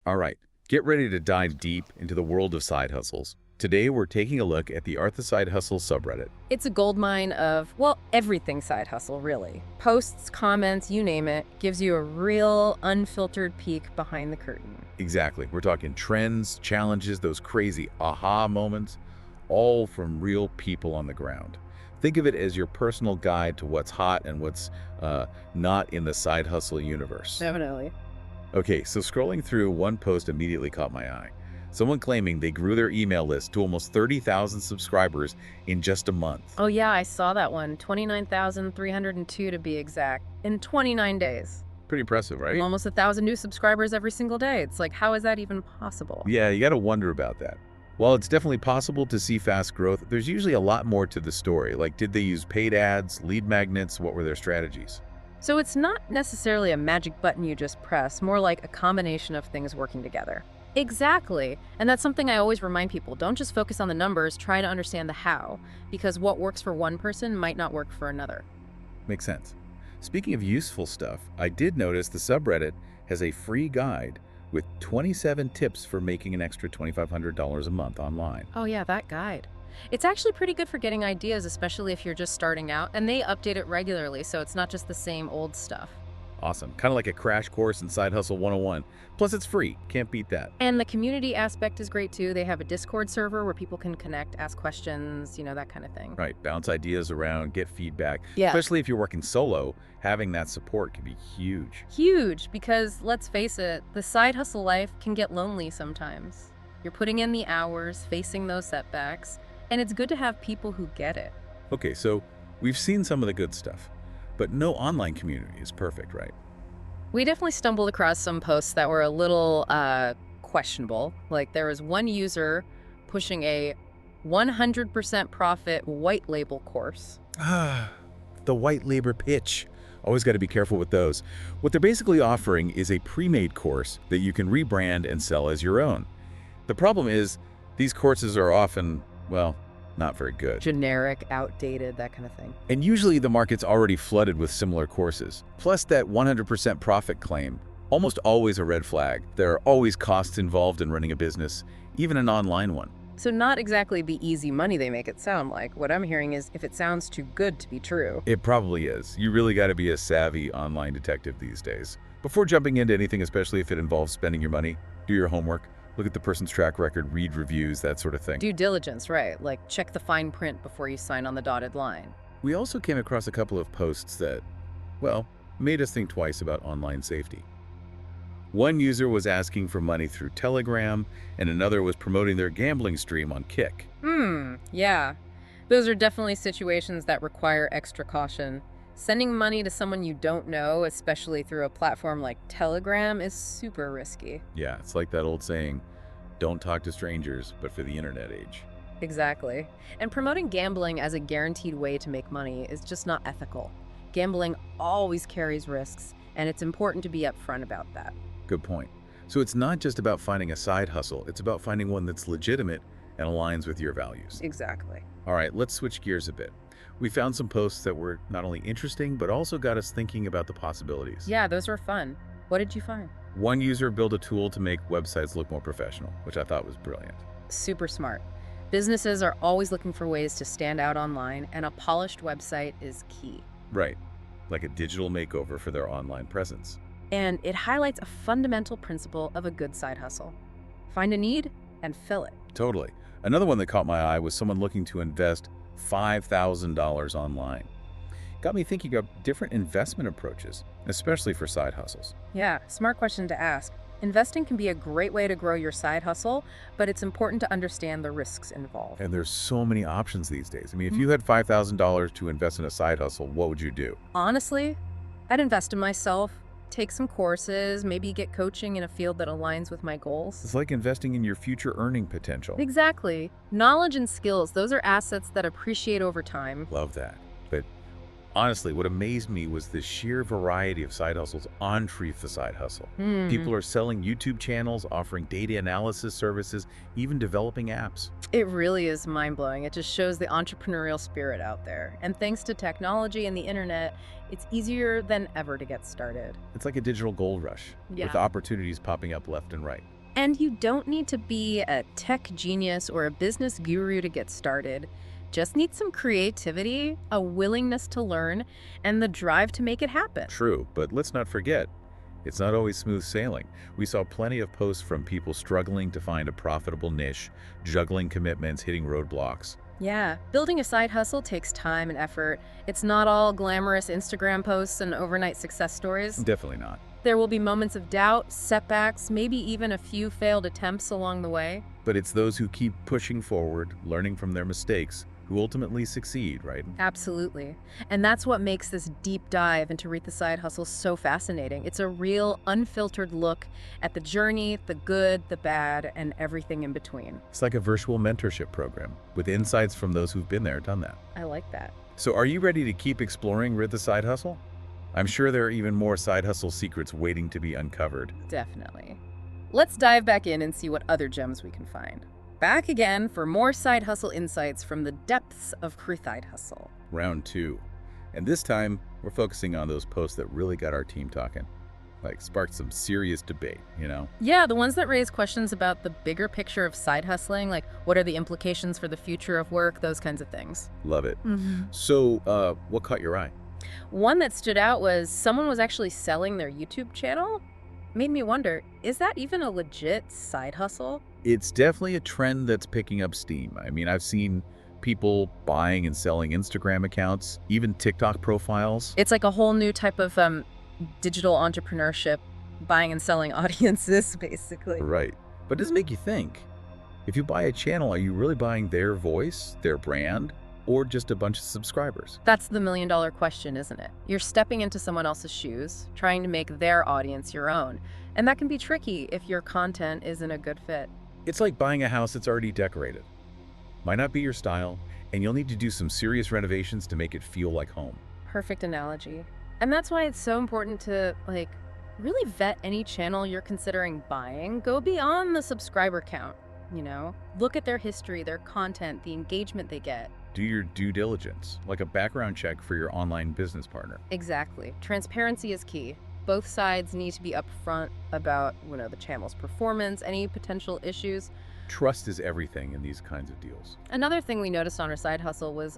All right, get ready to dive deep into the world of side hustles. Today, we're taking a look at the the Side Hustle subreddit. It's a goldmine of, well, everything side hustle, really. Posts, comments, you name it, gives you a real, unfiltered peek behind the curtain. Exactly. We're talking trends, challenges, those crazy aha moments, all from real people on the ground. Think of it as your personal guide to what's hot and what's not in the side hustle universe. Definitely. Okay, so scrolling through, one post immediately caught my eye. Someone claiming they grew their email list to almost 30,000 subscribers in just a month. Oh, yeah, I saw that one. 29,302 to be exact, in 29 days. Pretty impressive, right? Almost 1,000 new subscribers every single day. It's like, how is that even possible? Yeah, you got to wonder about that. While it's definitely possible to see fast growth, there's usually a lot more to the story. Like, did they use paid ads, lead magnets? What were their strategies? So it's not necessarily a magic button you just press, more like a combination of things working together. Exactly. And that's something I always remind people. Don't just focus on the numbers, try to understand the how, because what works for one person might not work for another. Makes sense. Speaking of useful stuff, I did notice the subreddit has a free guide with 27 tips for making an extra $2,500 a month online. Oh yeah, that guide. It's actually pretty good for getting ideas, especially if you're just starting out, and they update it regularly, so it's not just the same old stuff. Awesome. Kind of like a crash course in Side Hustle 101. Plus, it's free. Can't beat that. And the community aspect is great too. They have a Discord server where people can connect, ask questions, that kind of thing. Right. Bounce ideas around, get feedback. Yeah. Especially if you're working solo, having that support can be huge. Huge, because let's face it, the side hustle life can get lonely sometimes. You're putting in the hours, facing those setbacks, and it's good to have people who get it. Okay, so we've seen some of the good stuff, but no online community is perfect, right? We definitely stumbled across some posts that were a little questionable. Like there was one user pushing a 100% profit white label course. Ah, the white labor pitch. Always got to be careful with those. What they're basically offering is a pre-made course that you can rebrand and sell as your own. The problem is these courses are often, well, not very good. Generic, outdated, that kind of thing. And usually the market's already flooded with similar courses. Plus that 100% profit claim, almost always a red flag. There are always costs involved in running a business, even an online one. So not exactly the easy money they make it sound like. What I'm hearing is if it sounds too good to be true. It probably is. You really got to be a savvy online detective these days. Before jumping into anything, especially if it involves spending your money, do your homework. Look at the person's track record, read reviews, that sort of thing. Due diligence, right? Like check the fine print before you sign on the dotted line. We also came across a couple of posts that, well, made us think twice about online safety. One user was asking for money through Telegram, and another was promoting their gambling stream on Kick. Yeah. Those are definitely situations that require extra caution. Sending money to someone you don't know, especially through a platform like Telegram, is super risky. Yeah, it's like that old saying, don't talk to strangers, but for the internet age. Exactly. And promoting gambling as a guaranteed way to make money is just not ethical. Gambling always carries risks, and it's important to be upfront about that. Good point. So it's not just about finding a side hustle, it's about finding one that's legitimate and aligns with your values. Exactly. All right, let's switch gears a bit. We found some posts that were not only interesting, but also got us thinking about the possibilities. Yeah, those were fun. What did you find? One user built a tool to make websites look more professional, which I thought was brilliant. Super smart. Businesses are always looking for ways to stand out online, and a polished website is key. Right, like a digital makeover for their online presence. And it highlights a fundamental principle of a good side hustle. Find a need and fill it. Totally. Another one that caught my eye was someone looking to invest $5,000 online. Got me thinking of different investment approaches, especially for side hustles. Yeah, smart question to ask. Investing can be a great way to grow your side hustle, but it's important to understand the risks involved. And there's so many options these days. I mean, if you had $5,000 to invest in a side hustle, what would you do? Honestly, I'd invest in myself, take some courses, maybe get coaching in a field that aligns with my goals. It's like investing in your future earning potential. Exactly. Knowledge and skills, those are assets that appreciate over time. Love that. But honestly, what amazed me was the sheer variety of side hustles underneath the side hustle. People are selling YouTube channels, offering data analysis services, even developing apps. It really is mind-blowing. It just shows the entrepreneurial spirit out there. And thanks to technology and the internet, it's easier than ever to get started. It's like a digital gold rush, with opportunities popping up left and right. And you don't need to be a tech genius or a business guru to get started. Just need some creativity, a willingness to learn, and the drive to make it happen. True, but let's not forget, it's not always smooth sailing. We saw plenty of posts from people struggling to find a profitable niche, juggling commitments, hitting roadblocks. Yeah, building a side hustle takes time and effort. It's not all glamorous Instagram posts and overnight success stories. Definitely not. There will be moments of doubt, setbacks, maybe even a few failed attempts along the way. But it's those who keep pushing forward, learning from their mistakes, who ultimately succeed, right? Absolutely. And that's what makes this deep dive into Read the Side Hustle so fascinating. It's a real, unfiltered look at the journey, the good, the bad, and everything in between. It's like a virtual mentorship program with insights from those who've been there, done that. I like that. So are you ready to keep exploring Read the Side Hustle? I'm sure there are even more side hustle secrets waiting to be uncovered. Definitely. Let's dive back in and see what other gems we can find. Back again for more side hustle insights from the depths of Side Hustle. Round 2. And this time, we're focusing on those posts that really got our team talking. Like, sparked some serious debate, you know? Yeah, the ones that raise questions about the bigger picture of side hustling, like what are the implications for the future of work, those kinds of things. Love it. So, what caught your eye? One that stood out was someone was actually selling their YouTube channel. Made me wonder, is that even a legit side hustle? It's definitely a trend that's picking up steam. I mean, I've seen people buying and selling Instagram accounts, even TikTok profiles. It's like a whole new type of digital entrepreneurship, buying and selling audiences, basically. Right. But it does make you think. If you buy a channel, are you really buying their voice, their brand, or just a bunch of subscribers? That's the million-dollar question, isn't it? You're stepping into someone else's shoes, trying to make their audience your own. And that can be tricky if your content isn't a good fit. It's like buying a house that's already decorated. Might not be your style, and you'll need to do some serious renovations to make it feel like home. Perfect analogy. And that's why it's so important to, really vet any channel you're considering buying. Go beyond the subscriber count, you know? Look at their history, their content, the engagement they get. Do your due diligence, like a background check for your online business partner. Exactly. Transparency is key. Both sides need to be upfront about, the channel's performance, any potential issues. Trust is everything in these kinds of deals. Another thing we noticed on our side hustle was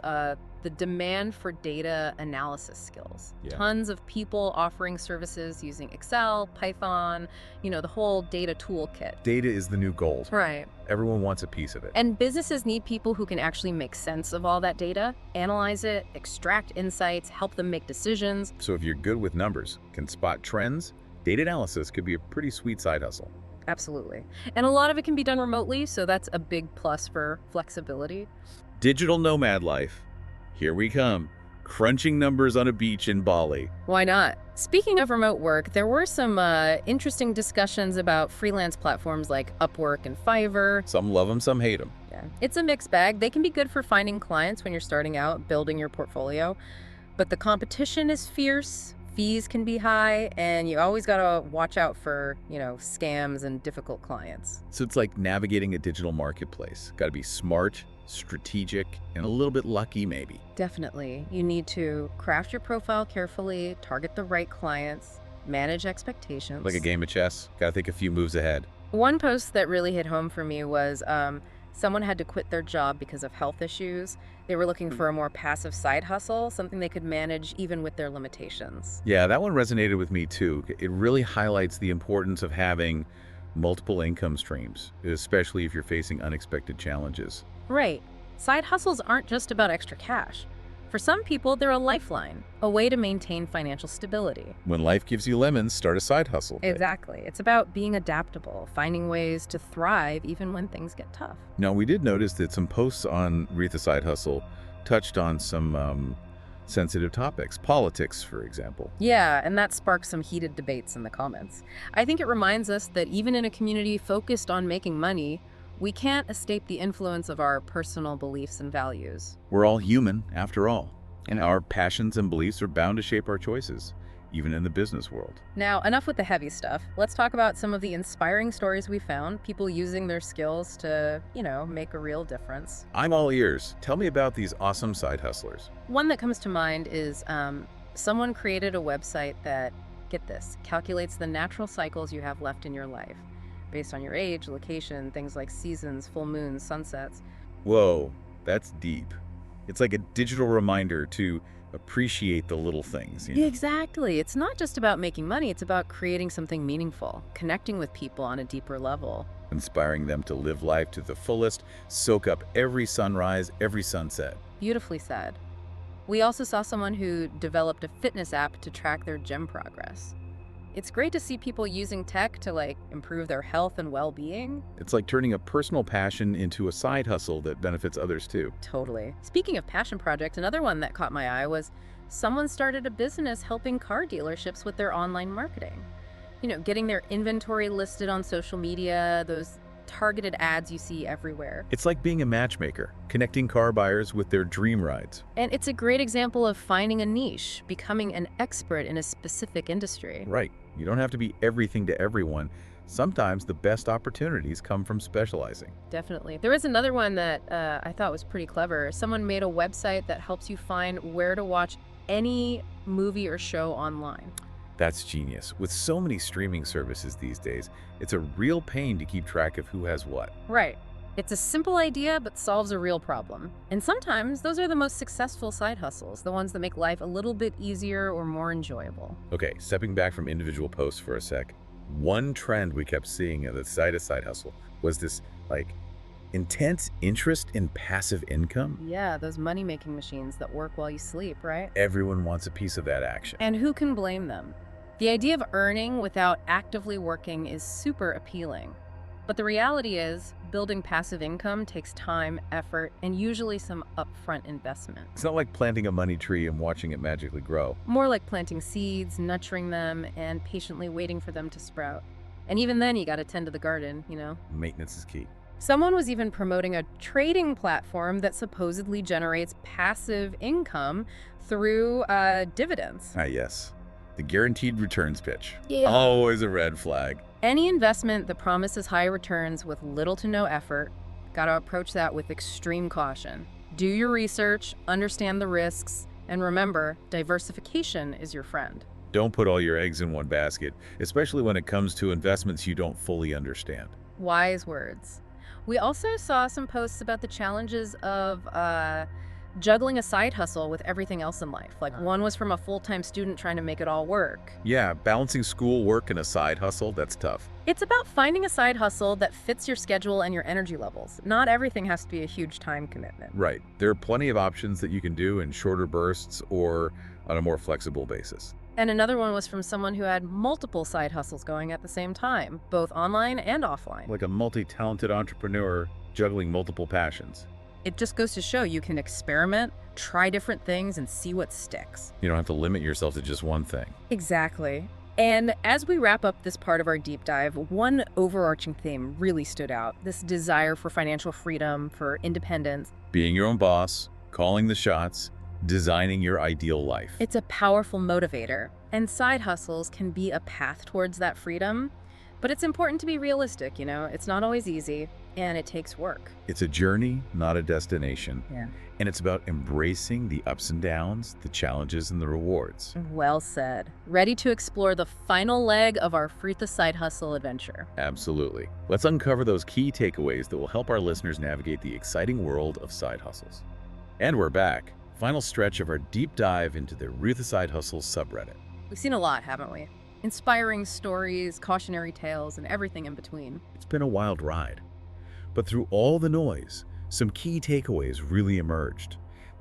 the demand for data analysis skills. Yeah. Tons of people offering services using Excel, Python, the whole data toolkit. Data is the new gold. Right. Everyone wants a piece of it. And businesses need people who can actually make sense of all that data, analyze it, extract insights, help them make decisions. So if you're good with numbers, can spot trends, data analysis could be a pretty sweet side hustle. Absolutely. And a lot of it can be done remotely, so that's a big plus for flexibility. Digital nomad life. Here we come. Crunching numbers on a beach in Bali. Why not? Speaking of remote work, there were some interesting discussions about freelance platforms like Upwork and Fiverr. Some love them, some hate them. Yeah. It's a mixed bag. They can be good for finding clients when you're starting out, building your portfolio. But the competition is fierce. Fees can be high, and you always got to watch out for, scams and difficult clients. So it's like navigating a digital marketplace. Got to be smart, strategic, and a little bit lucky maybe. Definitely. You need to craft your profile carefully, target the right clients, manage expectations. Like a game of chess. Got to think a few moves ahead. One post that really hit home for me was someone had to quit their job because of health issues. They were looking for a more passive side hustle, something they could manage even with their limitations. Yeah, that one resonated with me too. It really highlights the importance of having multiple income streams, especially if you're facing unexpected challenges. Right. Side hustles aren't just about extra cash. For some people, they're a lifeline, a way to maintain financial stability. When life gives you lemons, start a side hustle. Exactly. It's about being adaptable, finding ways to thrive even when things get tough. Now, we did notice that some posts on Read the Side Hustle touched on some sensitive topics, politics, for example. Yeah, and that sparked some heated debates in the comments. I think it reminds us that even in a community focused on making money, we can't escape the influence of our personal beliefs and values. We're all human, after all, and our passions and beliefs are bound to shape our choices, even in the business world. Now, enough with the heavy stuff. Let's talk about some of the inspiring stories we found, people using their skills to, make a real difference. I'm all ears. Tell me about these awesome side hustlers. One that comes to mind is someone created a website that, get this, calculates the natural cycles you have left in your life. based on your age, location, things like seasons, full moons, sunsets. Whoa, that's deep. It's like a digital reminder to appreciate the little things, you know? Exactly. It's not just about making money, it's about creating something meaningful, connecting with people on a deeper level. Inspiring them to live life to the fullest, soak up every sunrise, every sunset. Beautifully said. We also saw someone who developed a fitness app to track their gym progress. It's great to see people using tech to improve their health and well-being. It's like turning a personal passion into a side hustle that benefits others too. Totally. Speaking of passion projects, another one that caught my eye was someone started a business helping car dealerships with their online marketing. Getting their inventory listed on social media, those targeted ads you see everywhere. It's like being a matchmaker, connecting car buyers with their dream rides. And it's a great example of finding a niche, becoming an expert in a specific industry. Right. You don't have to be everything to everyone. Sometimes the best opportunities come from specializing. Definitely. There is another one that I thought was pretty clever. Someone made a website that helps you find where to watch any movie or show online. That's genius. With so many streaming services these days, it's a real pain to keep track of who has what. Right. It's a simple idea, but solves a real problem. And sometimes those are the most successful side hustles, the ones that make life a little bit easier or more enjoyable. Okay, stepping back from individual posts for a sec, one trend we kept seeing at the side of side hustle was this, intense interest in passive income. Yeah, those money-making machines that work while you sleep, right? Everyone wants a piece of that action. And who can blame them? The idea of earning without actively working is super appealing. But the reality is, building passive income takes time, effort, and usually some upfront investment. It's not like planting a money tree and watching it magically grow. More like planting seeds, nurturing them, and patiently waiting for them to sprout. And even then, you gotta tend to the garden, Maintenance is key. Someone was even promoting a trading platform that supposedly generates passive income through dividends. Ah, yes. The guaranteed returns pitch. Yeah. Always a red flag. Any investment that promises high returns with little to no effort, gotta approach that with extreme caution. Do your research, understand the risks, and remember, diversification is your friend. Don't put all your eggs in one basket, especially when it comes to investments you don't fully understand. Wise words. We also saw some posts about the challenges of juggling a side hustle with everything else in life. One was from a full-time student trying to make it all work. Yeah, balancing school, work, and a side hustle, that's tough. It's about finding a side hustle that fits your schedule and your energy levels. Not everything has to be a huge time commitment. Right. There are plenty of options that you can do in shorter bursts or on a more flexible basis. And another one was from someone who had multiple side hustles going at the same time, both online and offline. Like a multi-talented entrepreneur juggling multiple passions. It just goes to show you can experiment, try different things, and see what sticks. You don't have to limit yourself to just one thing. Exactly. And as we wrap up this part of our deep dive, one overarching theme really stood out. This desire for financial freedom, for independence. Being your own boss, calling the shots, designing your ideal life. It's a powerful motivator, and side hustles can be a path towards that freedom. But it's important to be realistic, It's not always easy, and it takes work. It's a journey, not a destination. Yeah. And it's about embracing the ups and downs, the challenges and the rewards. Well said. Ready to explore the final leg of our Free the Side Hustle adventure. Absolutely. Let's uncover those key takeaways that will help our listeners navigate the exciting world of side hustles. And we're back. Final stretch of our deep dive into the Free the Side Hustle subreddit. We've seen a lot, haven't we? Inspiring stories, cautionary tales, and everything in between. It's been a wild ride. But through all the noise, some key takeaways really emerged.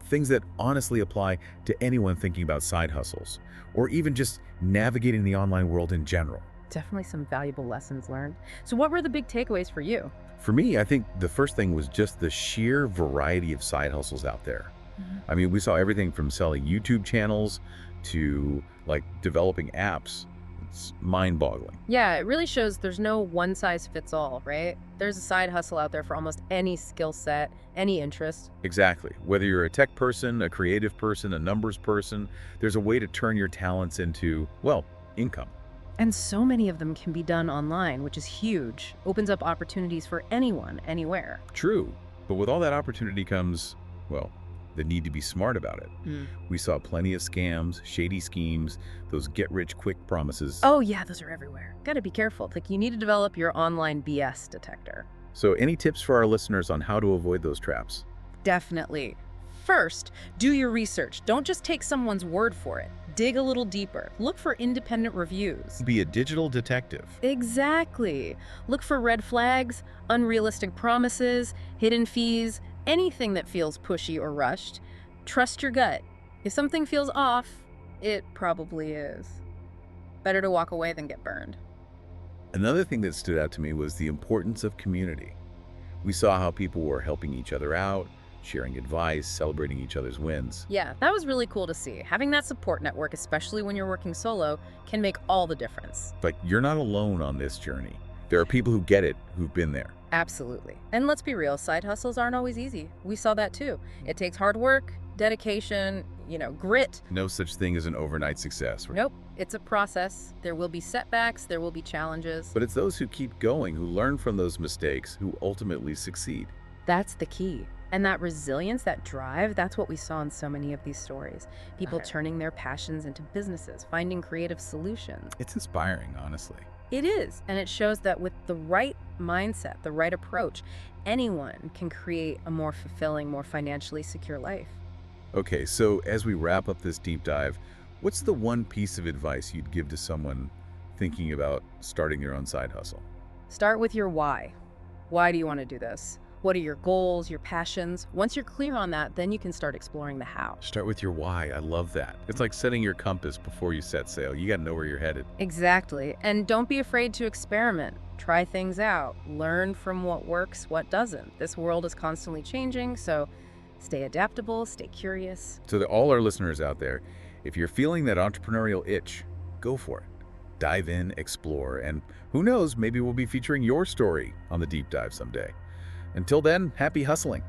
Things that honestly apply to anyone thinking about side hustles, or even just navigating the online world in general. Definitely some valuable lessons learned. So what were the big takeaways for you? For me, I think the first thing was just the sheer variety of side hustles out there. I mean, we saw everything from selling YouTube channels to developing apps. It's mind-boggling. Yeah, it really shows there's no one-size-fits-all, right? There's a side hustle out there for almost any skill set, any interest. Exactly. Whether you're a tech person, a creative person, a numbers person, there's a way to turn your talents into, income. And so many of them can be done online, which is huge. Opens up opportunities for anyone, anywhere. True. But with all that opportunity comes, the need to be smart about it. We saw plenty of scams, shady schemes, those get-rich-quick promises. Oh yeah, those are everywhere. Gotta be careful. Like, you need to develop your online BS detector. So any tips for our listeners on how to avoid those traps? Definitely. First, do your research. Don't just take someone's word for it. Dig a little deeper. Look for independent reviews. Be a digital detective. Exactly. Look for red flags, unrealistic promises, hidden fees, anything that feels pushy or rushed. Trust your gut. If something feels off, it probably is. Better to walk away than get burned. Another thing that stood out to me was the importance of community. We saw how people were helping each other out, sharing advice, celebrating each other's wins. Yeah, that was really cool to see. Having that support network, especially when you're working solo, can make all the difference. But you're not alone on this journey. There are people who get it, who've been there. Absolutely. And let's be real, side hustles aren't always easy. We saw that too. It takes hard work, dedication, grit. No such thing as an overnight success. Nope, it's a process. There will be setbacks, there will be challenges. But it's those who keep going, who learn from those mistakes, who ultimately succeed. That's the key. And that resilience, that drive, that's what we saw in so many of these stories. People turning their passions into businesses, finding creative solutions. It's inspiring, honestly. It is, and it shows that with the right mindset, the right approach, anyone can create a more fulfilling, more financially secure life. Okay, so as we wrap up this deep dive, what's the one piece of advice you'd give to someone thinking about starting their own side hustle? Start with your why. Why do you want to do this? What are your goals, your passions? Once you're clear on that, then you can start exploring the how. Start with your why. I love that. It's like setting your compass before you set sail. You got to know where you're headed. Exactly. And don't be afraid to experiment. Try things out. Learn from what works, what doesn't. This world is constantly changing, so stay adaptable, stay curious. So to all our listeners out there, if you're feeling that entrepreneurial itch, go for it. Dive in, explore, and who knows, maybe we'll be featuring your story on the deep dive someday. Until then, happy hustling.